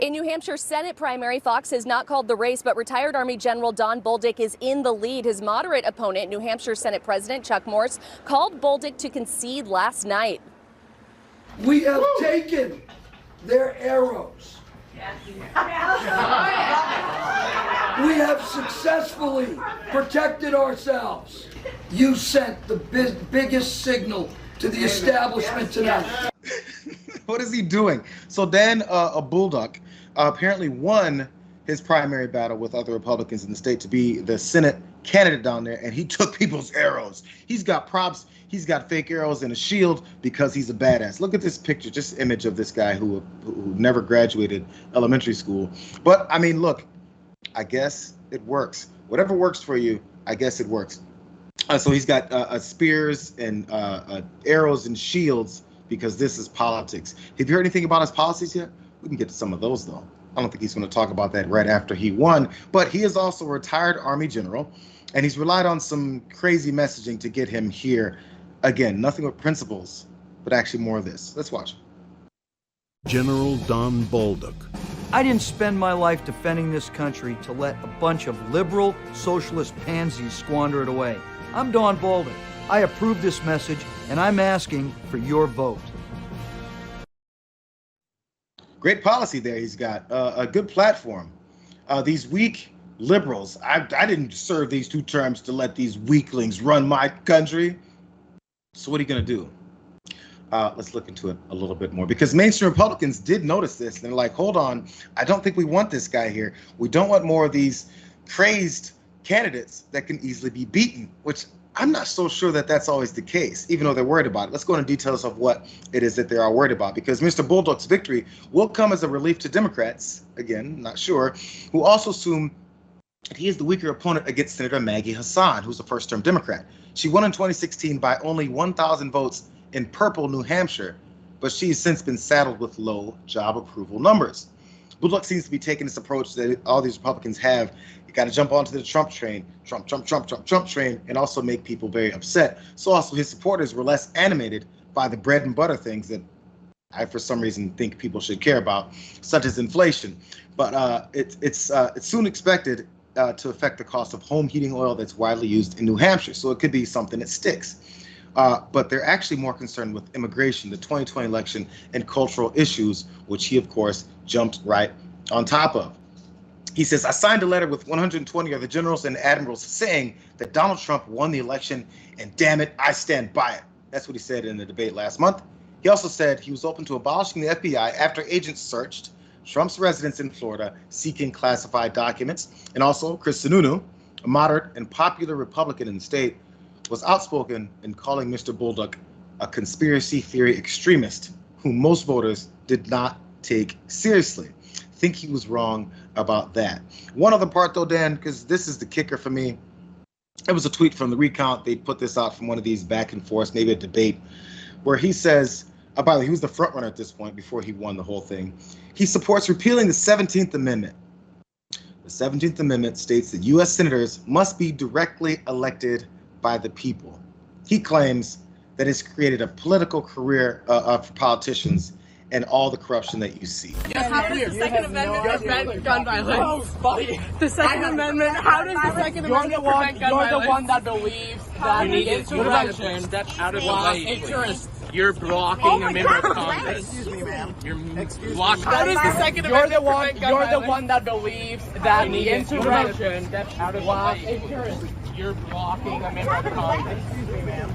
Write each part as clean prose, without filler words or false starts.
In New Hampshire Senate primary, Fox has not called the race, but retired Army General Don Bolduc is in the lead. His moderate opponent, New Hampshire Senate President Chuck Morse, called Bolduc to concede last night. We have taken their arrows. We have successfully protected ourselves. You sent the biggest signal to the establishment tonight. What is he doing? So Dan Bolduc apparently won his primary battle with other Republicans in the state to be the Senate candidate down there, and he took people's arrows. He's got props. He's got fake arrows and a shield because he's a badass. Look at this picture, just image of this guy who never graduated elementary school. But I mean, look, I guess it works. Whatever works for you, I guess it works. So he's got spears and arrows and shields because this is politics. Have you heard anything about his policies yet? We can get to some of those, though. I don't think he's going to talk about that right after he won. But he is also a retired Army general, and he's relied on some crazy messaging to get him here. Again, nothing with principles, but actually more of this. Let's watch. General Don Bolduc. I didn't spend my life defending this country to let a bunch of liberal socialist pansies squander it away. I'm Don Bolduc. I approve this message, and I'm asking for your vote. Great policy there he's got. A good platform. These weak liberals, I didn't serve these 2 terms to let these weaklings run my country. So what are you going to do? Let's look into it a little bit more, because mainstream Republicans did notice this. And they're like, hold on, I don't think we want this guy here. We don't want more of these crazed candidates that can easily be beaten, which I'm not so sure that that's always the case, even though they're worried about it. Let's go into details of what it is that they are worried about, because Mr. Bolduc's victory will come as a relief to Democrats, again, not sure, who also assume that he is the weaker opponent against Senator Maggie Hassan, who's a first-term Democrat. She won in 2016 by only 1,000 votes in purple New Hampshire, but she's since been saddled with low job approval numbers. Bolduc seems to be taking this approach that all these Republicans have. You got to jump onto the Trump train, Trump train, and also make people very upset. So also his supporters were less animated by the bread and butter things that I, for some reason, think people should care about, such as inflation. But it's soon expected to affect the cost of home heating oil that's widely used in New Hampshire. So it could be something that sticks. But they're actually more concerned with immigration, the 2020 election, and cultural issues, which he, of course, jumped right on top of. He says, I signed a letter with 120 other generals and admirals saying that Donald Trump won the election, and damn it, I stand by it. That's what he said in the debate last month. He also said he was open to abolishing the FBI after agents searched Trump's residence in Florida seeking classified documents. And also, Chris Sununu, a moderate and popular Republican in the state, was outspoken in calling Mr. Bolduc a conspiracy theory extremist whom most voters did not take seriously. I think he was wrong about that. One other part, though, Dan, because this is the kicker for me. It was a tweet from the recount. They put this out from one of these back and forth, maybe a debate, where he says, by the way, he was the front runner at this point before he won the whole thing. He supports repealing the 17th Amendment. The 17th Amendment states that U.S. senators must be directly elected by the people. He claims that it's created a political career for politicians and all the corruption that you see. How does the Second Amendment prevent gun violence? The Second Amendment, how does the Second Amendment prevent gun violence? You're the one that believes that the insurrection step out of the way. You're blocking a member of Congress. Excuse me, ma'am. You're blocking. How does the Second Amendment prevent gun violence? You're the one that believes that the insurrection step out of the way. You're blocking a member of Congress. Excuse me, ma'am.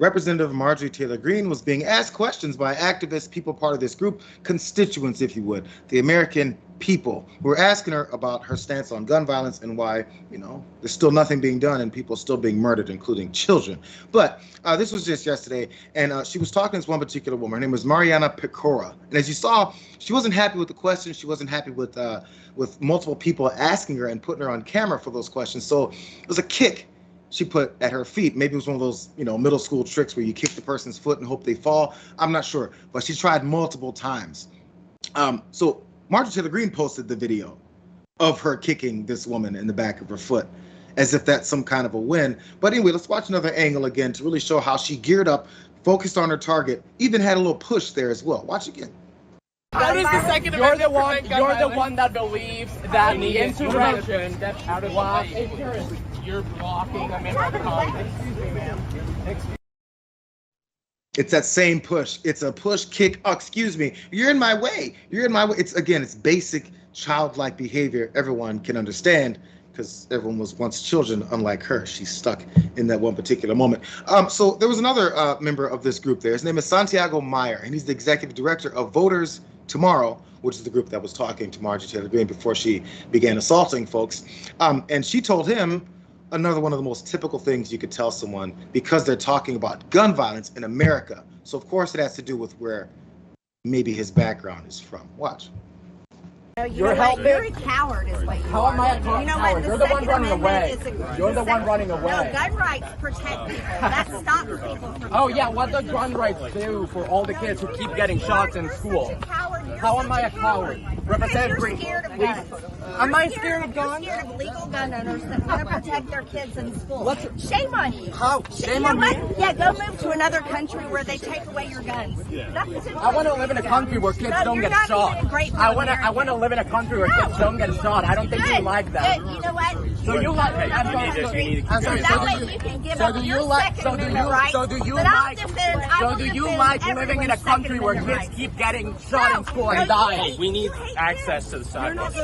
Representative Marjorie Taylor Greene was being asked questions by activists, people part of this group, constituents, if you would, the American people, who were asking her about her stance on gun violence and why, there's still nothing being done and people still being murdered, including children. But this was just yesterday, and she was talking to this one particular woman. Her name was Mariana Pecora. And as you saw, she wasn't happy with the questions. She wasn't happy with multiple people asking her and putting her on camera for those questions. So it was a kick she put at her feet. Maybe it was one of those, middle school tricks where you kick the person's foot and hope they fall. I'm not sure, but she tried multiple times. So Marjorie Taylor Greene posted the video of her kicking this woman in the back of her foot, as if that's some kind of a win. But anyway, let's watch another angle again to really show how she geared up, focused on her target, even had a little push there as well. Watch again. How does the Second Amendment prevent gun violence? You're the one that believes that the insurrection that's out of the way. You're blocking a member of the Congress. Excuse me, ma'am. It's that same push. It's a push, kick. Oh, excuse me. You're in my way. You're in my way. It's basic childlike behavior everyone can understand because everyone was once children, unlike her. She's stuck in that one particular moment. So there was another member of this group there. His name is Santiago Meyer, and he's the executive director of Voters Tomorrow, which is the group that was talking to Marjorie Taylor Greene before she began assaulting folks. And she told him another one of the most typical things you could tell someone because they're talking about gun violence in America. So of course it has to do with where maybe his background is from. Watch. You're a coward is what you How are. am I a coward? You're the one running away. You're the one running away. No, gun rights protect people. That stops people from... Oh yeah, what does gun rights do for all the kids who keep getting shots in school? How am I a coward? Representative Green, please. Am I scared of guns? You're scared of legal gun owners that want to protect their kids in school. Shame on you. How? Shame on me? Yeah, go move to another country where they take away your guns. I want to live in a country where kids don't get shot. I want to live in a country where kids don't get shot. I don't think you like that. You know what? So you like? That way you can give up your Second Amendment rights. So do you like living in a country where kids keep getting shot in school and dying? We need access to the sidewalks.